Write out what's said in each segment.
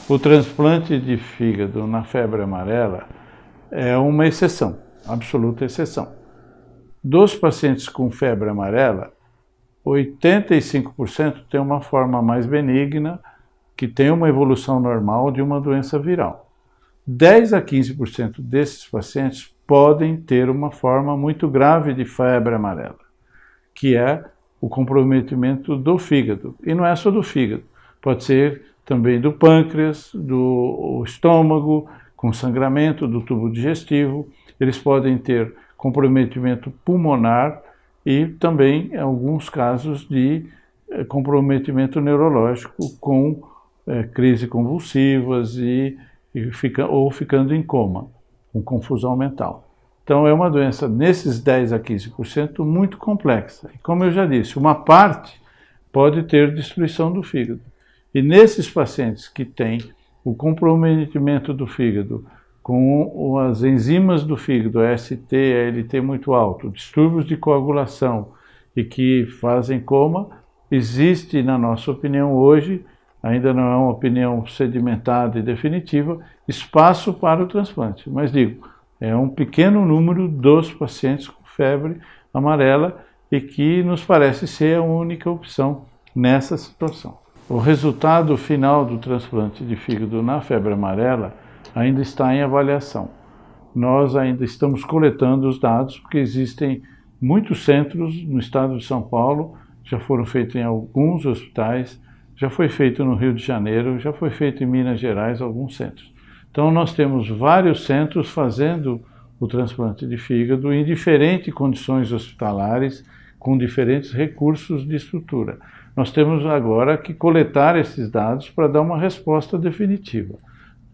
O transplante de fígado na febre amarela é uma exceção, absoluta exceção. Dos pacientes com febre amarela, 85% tem uma forma mais benigna, que tem uma evolução normal de uma doença viral. 10 a 15% desses pacientes podem ter uma forma muito grave de febre amarela, que é o comprometimento do fígado. E não é só do fígado, pode ser também do pâncreas, do estômago, com sangramento do tubo digestivo. Eles podem ter comprometimento pulmonar e também, em alguns casos, de comprometimento neurológico com crises convulsivas ou ficando em coma, com confusão mental. Então, é uma doença, nesses 10 a 15%, muito complexa. E, como eu já disse, uma parte pode ter destruição do fígado. E nesses pacientes que têm o comprometimento do fígado com as enzimas do fígado, AST, ALT muito alto, distúrbios de coagulação e que fazem coma, existe, na nossa opinião hoje, ainda não é uma opinião sedimentada e definitiva, espaço para o transplante. Mas digo, é um pequeno número dos pacientes com febre amarela e que nos parece ser a única opção nessa situação. O resultado final do transplante de fígado na febre amarela ainda está em avaliação. Nós ainda estamos coletando os dados, porque existem muitos centros no estado de São Paulo, já foram feitos em alguns hospitais, já foi feito no Rio de Janeiro, já foi feito em Minas Gerais, alguns centros. Então nós temos vários centros fazendo o transplante de fígado em diferentes condições hospitalares, com diferentes recursos de estrutura. Nós temos agora que coletar esses dados para dar uma resposta definitiva.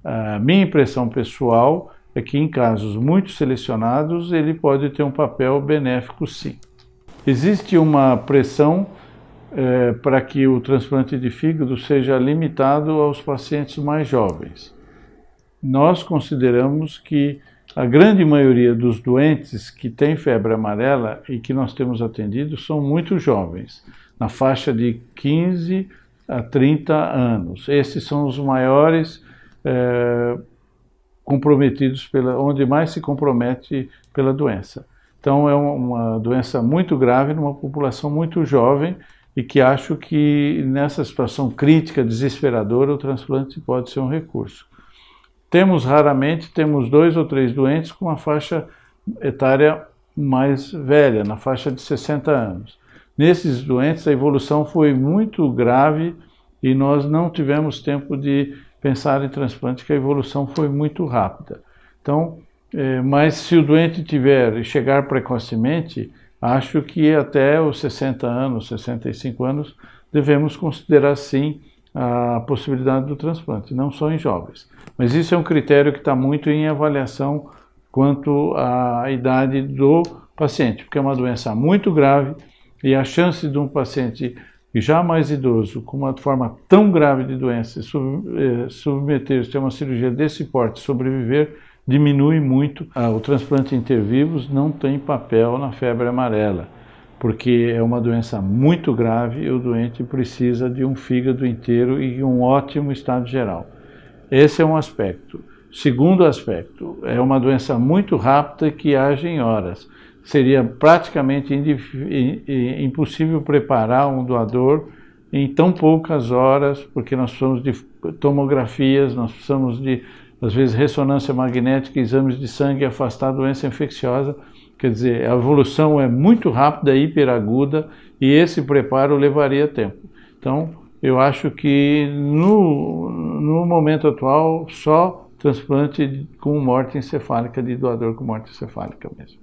A minha impressão pessoal é que em casos muito selecionados ele pode ter um papel benéfico, sim. Existe uma pressão para que o transplante de fígado seja limitado aos pacientes mais jovens. Nós consideramos que a grande maioria dos doentes que têm febre amarela e que nós temos atendido são muito jovens, na faixa de 15 a 30 anos. Esses são os maiores comprometidos, onde mais se compromete pela doença. Então é uma doença muito grave numa população muito jovem e que acho que nessa situação crítica, desesperadora, o transplante pode ser um recurso. Raramente temos 2 ou 3 doentes com uma faixa etária mais velha, na faixa de 60 anos. Nesses doentes a evolução foi muito grave e nós não tivemos tempo de pensar em transplante, que a evolução foi muito rápida. Então, mas se o doente chegar precocemente, acho que até os 60 anos, 65 anos, devemos considerar sim a possibilidade do transplante, não só em jovens. Mas isso é um critério que está muito em avaliação quanto à idade do paciente, porque é uma doença muito grave e a chance de um paciente já mais idoso, com uma forma tão grave de doença, submeter-se a uma cirurgia desse porte, sobreviver, diminui muito. O transplante intervivos não tem papel na febre amarela, porque é uma doença muito grave e o doente precisa de um fígado inteiro e um ótimo estado geral. Esse é um aspecto. Segundo aspecto, é uma doença muito rápida que age em horas. Seria praticamente impossível preparar um doador em tão poucas horas, porque nós precisamos de tomografias, nós precisamos de, às vezes, ressonância magnética, exames de sangue e afastar a doença infecciosa. Quer dizer, a evolução é muito rápida, hiperaguda, e esse preparo levaria tempo. Então, eu acho que no momento atual, só transplante com morte encefálica, de doador com morte encefálica mesmo.